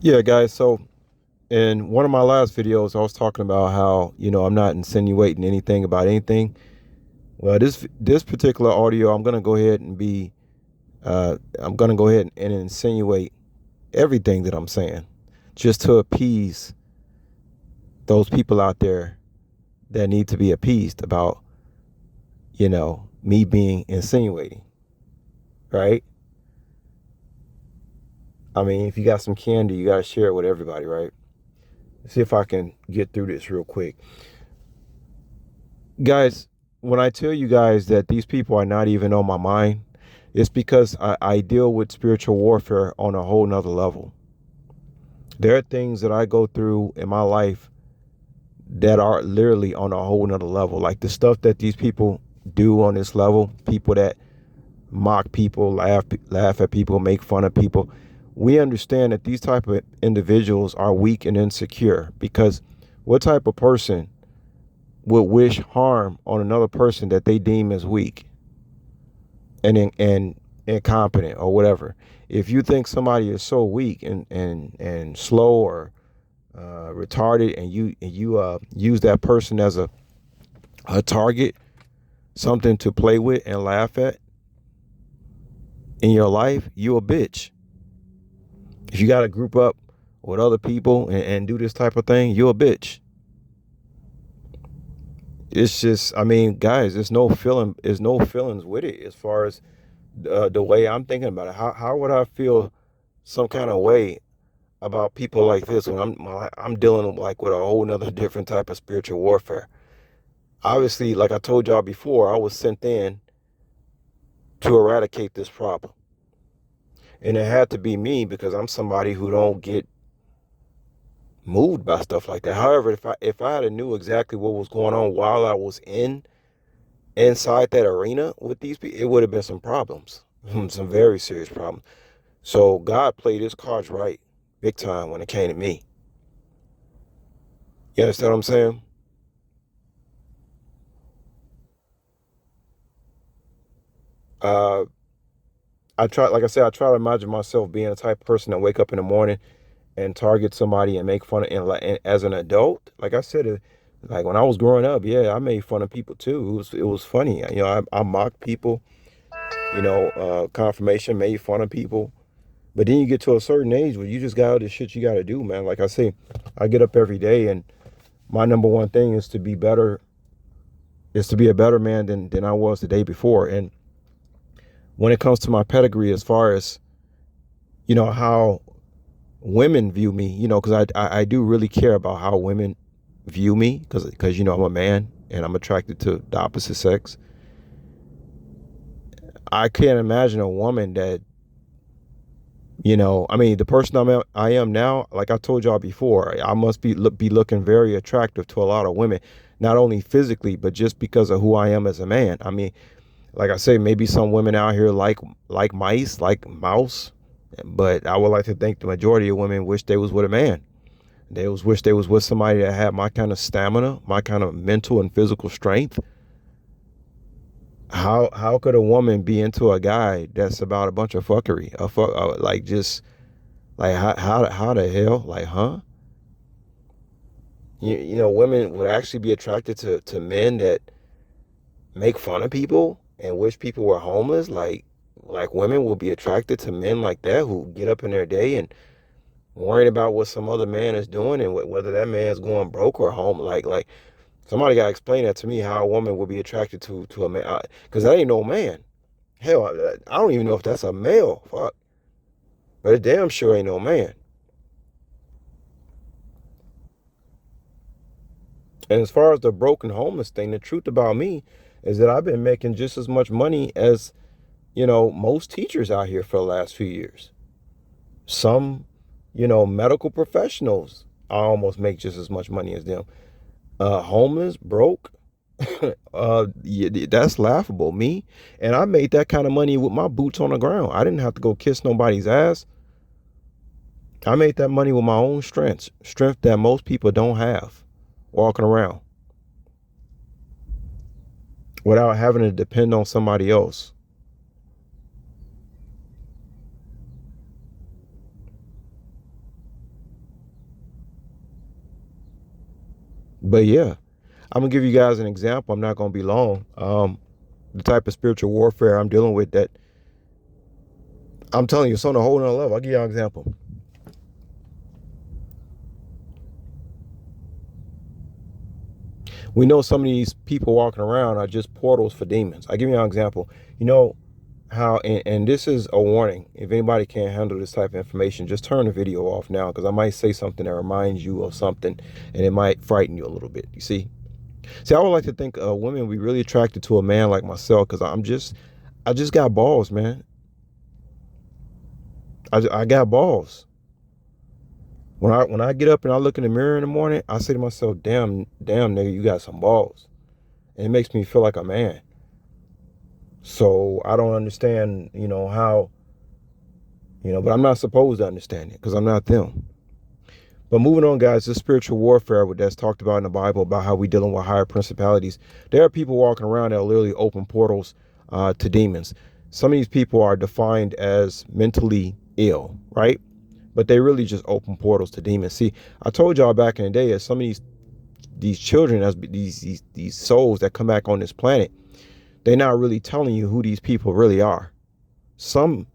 Yeah, guys. So in one of my last videos, I was talking about how I'm not insinuating anything about anything. Well, this particular audio, I'm gonna go ahead and I'm gonna go ahead and insinuate everything that I'm saying, just to appease those people out there that need to be appeased about me being insinuating, right? I mean, if you got some candy, you gotta share it with everybody, right? Let's see if I can get through this real quick. Guys, when I tell you guys that these people are not even on my mind, it's because I deal with spiritual warfare on a whole nother level. There are things that I go through in my life that are literally on a whole nother level. Like the stuff that these people do on this level, people that mock people, laugh at people, make fun of people. We understand that these type of individuals are weak and insecure, because what type of person would wish harm on another person that they deem as weak and incompetent or whatever? If you think somebody is so weak and slow or retarded, and you use that person as a target, something to play with and laugh at in your life, you a bitch. If you got to group up with other people and do this type of thing, you a bitch. It's just, I mean, guys, there's no feelings with it as far as the way I'm thinking about it. How would I feel some kind of way about people like this when I'm dealing like with a whole nother different type of spiritual warfare? Obviously, like I told y'all before, I was sent in to eradicate this problem, and it had to be me because I'm somebody who don't get moved by stuff like that. However, if I had knew exactly what was going on while I was inside that arena with these people, it would have been some problems, some very serious problems. So God played his cards right, big time, when it came to me. You understand what I'm saying? Uh, I try, like I said, I try to imagine myself being the type of person that wake up in the morning and target somebody and make fun of, and as an adult, like I said, like when I was growing up, yeah, I made fun of people too. It was funny. I mocked people. Confirmation, made fun of people. But then you get to a certain age where you just got all this shit you got to do, man. Like I say, I get up every day, and my number one thing is to be better, is to be a better man than I was the day before. And when it comes to my pedigree, as far as how women view me, because I do really care about how women view me, because I'm a man and I'm attracted to the opposite sex. I can't imagine a woman that, I mean, the person I am now, like I told y'all before, I must be looking very attractive to a lot of women, not only physically, but just because of who I am as a man. I mean, like I say, maybe some women out here like mice, like mouse, but I would like to think the majority of women wish they was with a man. Wish they was with somebody that had my kind of stamina, my kind of mental and physical strength. How could a woman be into a guy that's about a bunch of fuckery, like just like how the hell, like, huh? Women would actually be attracted to men that make fun of people and wish people were homeless. Like women will be attracted to men like that, who get up in their day and worrying about what some other man is doing, and whether that man's going broke or home. Like somebody got to explain that to me, how a woman would be attracted to a man, because that ain't no man. Hell, I don't even know if that's a male. Fuck, but it damn sure ain't no man. And as far as the broken homeless thing, the truth about me is that I've been making just as much money as most teachers out here for the last few years. Some, medical professionals, I almost make just as much money as them. Homeless, broke, yeah, that's laughable. Me, and I made that kind of money with my boots on the ground. I didn't have to go kiss nobody's ass. I made that money with my own strength that most people don't have, walking around without having to depend on somebody else. But yeah, I'm gonna give you guys an example. I'm not gonna be long. The type of spiritual warfare I'm dealing with, that I'm telling you, it's on a whole nother level. I'll give you an example. We know some of these people walking around are just portals for demons. I'll give you an example. You know how, and this is a warning. If anybody can't handle this type of information, just turn the video off now, because I might say something that reminds you of something, and it might frighten you a little bit. You see? See, I would like to think women would be really attracted to a man like myself, because I just got balls, man. I got balls. When I get up and I look in the mirror in the morning, I say to myself, damn nigga, you got some balls. And it makes me feel like a man. So I don't understand, how, but I'm not supposed to understand it, because I'm not them. But moving on, guys, this spiritual warfare that's talked about in the Bible, about how we dealing with higher principalities. There are people walking around that literally open portals to demons. Some of these people are defined as mentally ill, right? But they really just open portals to demons. See, I told y'all back in the day that some of these children, as these souls that come back on this planet, they're not really telling you who these people really are. Some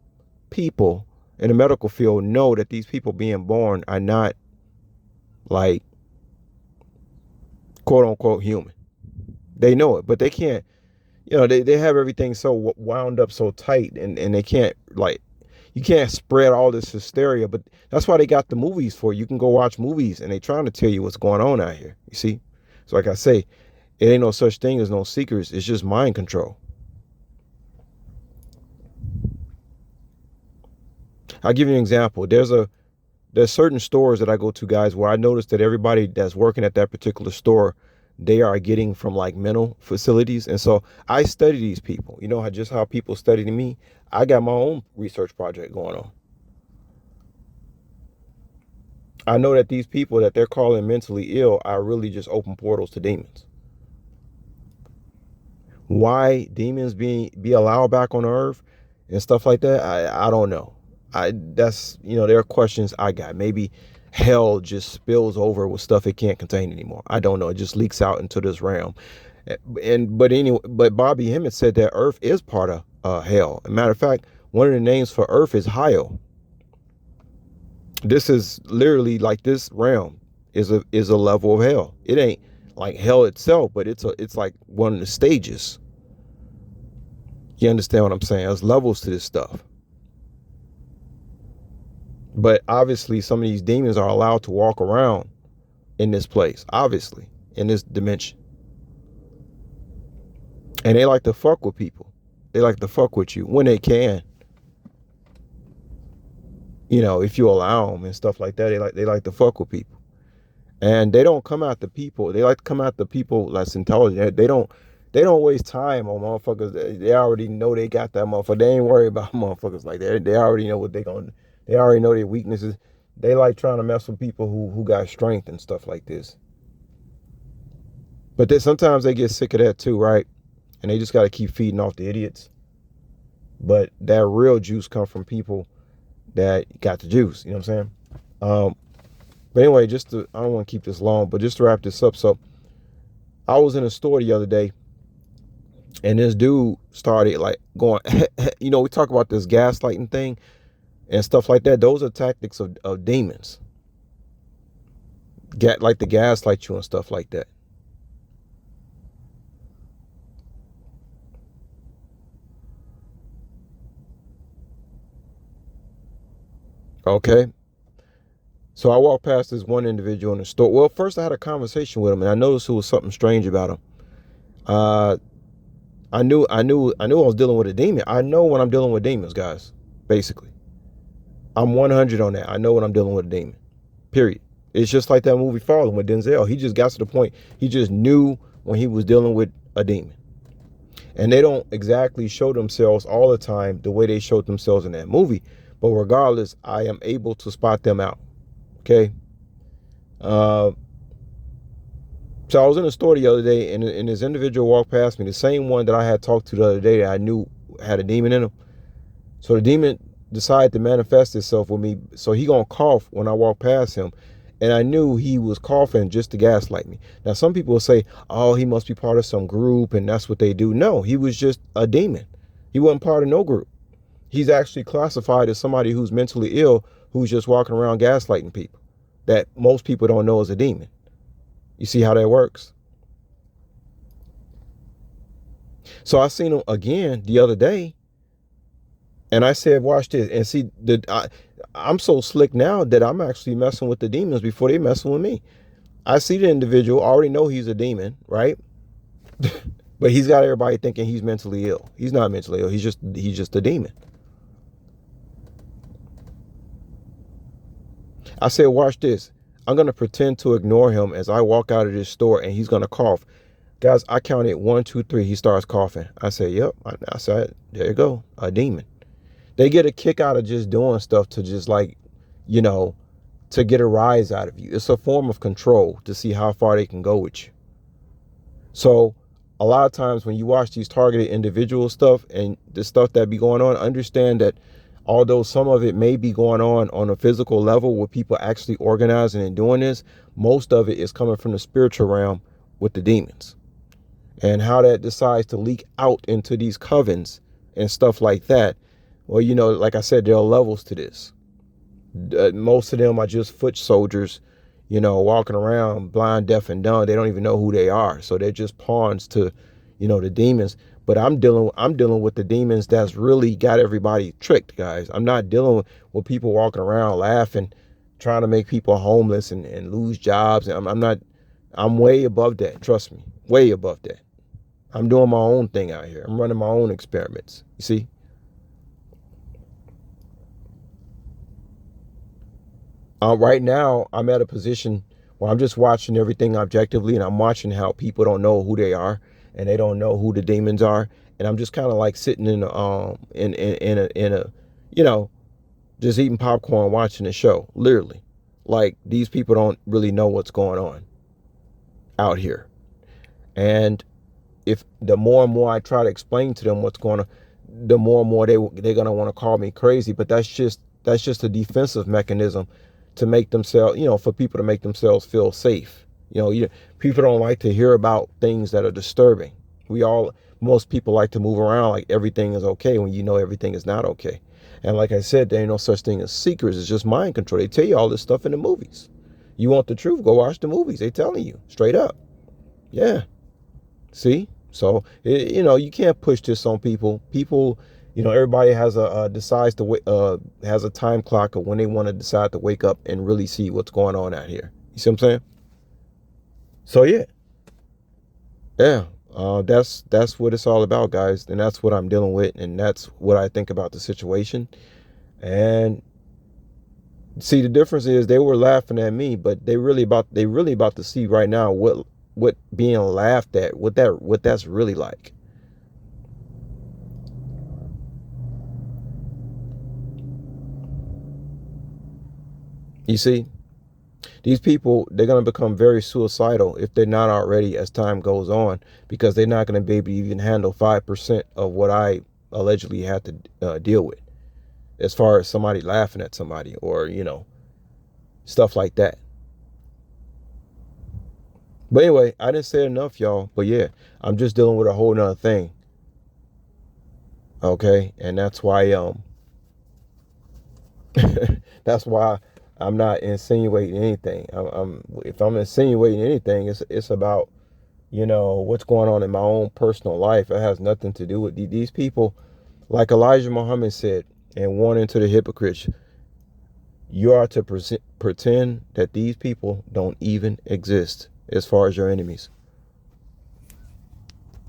people in the medical field know that these people being born are not, like, quote unquote human. They know it, but they can't, they have everything so wound up so tight, and they can't, like, you can't spread all this hysteria. But that's why they got the movies for. You can go watch movies, and they trying to tell you what's going on out here. You see? So like I say, it ain't no such thing as no secrets. It's just mind control. I'll give you an example. There's certain stores that I go to, guys, where I notice that everybody that's working at that particular store, they are getting from, like, mental facilities. And so I study these people. You know how people study me? I got my own research project going on. I know that these people that they're calling mentally ill are really just open portals to demons. Why demons be allowed back on earth and stuff like that, I don't know. There are questions I got. Maybe hell just spills over with stuff it can't contain anymore. I don't know. It just leaks out into this realm. But Bobby Hemmett said that earth is part of hell. As a matter of fact, one of the names for earth is Hyle. This is literally, like, this realm is a level of hell. It ain't like hell itself, but it's like one of the stages. You understand what I'm saying? There's levels to this stuff. But obviously, some of these demons are allowed to walk around in this place, obviously, in this dimension. And they like to fuck with people. They like to fuck with you when they can. If you allow them and stuff like that, they like to fuck with people. And they don't come after people. They like to come after people that's intelligent. They don't waste time on motherfuckers. They already know they got that motherfucker. They ain't worried about motherfuckers like that. They already know what they gonna do. They already know their weaknesses. They like trying to mess with people who got strength and stuff like this. But sometimes they get sick of that too, right? And they just got to keep feeding off the idiots. But that real juice comes from people that got the juice. You know what I'm saying? But anyway, I don't want to keep this long, but just to wrap this up. So I was in a store the other day, and this dude started, like, going, we talk about this gaslighting thing and stuff like that. Those are tactics of demons. Like to gaslight you and stuff like that. Okay. So I walked past this one individual in the store. Well, first I had a conversation with him, and I noticed there was something strange about him. I knew I was dealing with a demon. I know when I'm dealing with demons, guys. Basically, I'm 100 on that. I know when I'm dealing with a demon. Period. It's just like that movie Fallen with Denzel. He just got to the point. He just knew when he was dealing with a demon. And they don't exactly show themselves all the time the way they showed themselves in that movie. But regardless, I am able to spot them out. Okay. So I was in a store the other day, and this individual walked past me, the same one that I had talked to the other day that I knew had a demon in him. So the demon decided to manifest itself with me. So he gonna cough when I walk past him, And I knew he was coughing just to gaslight me. Now, some people will say, oh, he must be part of some group and that's what they do. No, he was just a demon. He wasn't part of no group. He's actually classified as somebody who's mentally ill, who's just walking around gaslighting people that most people don't know is a demon. You see how that works? So I seen him again the other day, and I said, watch this. And see, I'm so slick now that I'm actually messing with the demons before they messing with me. I see the individual, already know he's a demon, right? But he's got everybody thinking he's mentally ill. He's not mentally ill. He's just a demon. I said, watch this. I'm going to pretend to ignore him as I walk out of this store and he's going to cough. Guys, I counted 1, 2, 3. He starts coughing. I said, yep. I said, there you go. A demon. They get a kick out of just doing stuff to just like, you know, to get a rise out of you. It's a form of control to see how far they can go with you. So a lot of times when you watch these targeted individual stuff and the stuff that be going on, understand that although some of it may be going on a physical level with people actually organizing and doing this, most of it is coming from the spiritual realm with the demons. And how that decides to leak out into these covens and stuff like that. Well, you know, like I said, there are levels to this. Most of them are just foot soldiers, you know, walking around blind, deaf, and dumb. They don't even know who they are. So they're just pawns to, you know, the demons. But I'm dealing with the demons that's really got everybody tricked, guys. I'm not dealing with people walking around laughing, trying to make people homeless and lose jobs. I'm way above that. Trust me, way above that. I'm doing my own thing out here. I'm running my own experiments. You see? Right now, I'm at a position where I'm just watching everything objectively, and I'm watching how people don't know who they are, and they don't know who the demons are, and I'm just kind of like sitting in a you know, just eating popcorn, watching the show. Literally, like these people don't really know what's going on out here, and if the more and more I try to explain to them what's going on, the more and more they're gonna want to call me crazy. But that's just a defensive mechanism to make themselves, you know, for people to make themselves feel safe. People don't like to hear about things that are disturbing. Most people like to move around like everything is okay when you know everything is not okay. And like I said, there ain't no such thing as secrets. It's just mind control. They tell you all this stuff in the movies. You want the truth? Go watch the movies. They telling you straight up. Yeah. See? So, you can't push this on people. People, everybody has has a time clock of when they want to decide to wake up and really see what's going on out here. You see what I'm saying? So yeah, that's what it's all about, guys, and that's what I'm dealing with, and that's what I think about the situation. And see, the difference is they were laughing at me, but they really about to see right now what being laughed at, what that's really like. You see, these people, they're going to become very suicidal if they're not already as time goes on, because they're not going to be able to even handle 5% of what I allegedly had to deal with, as far as somebody laughing at somebody or, stuff like that. But anyway, I didn't say enough, y'all. But yeah, I'm just dealing with a whole nother thing. Okay. And that's why, that's why I'm not insinuating anything. If I'm insinuating anything, it's about, what's going on in my own personal life. It has nothing to do with these people. Like Elijah Muhammad said, and warning to the hypocrites, you are to pretend that these people don't even exist as far as your enemies.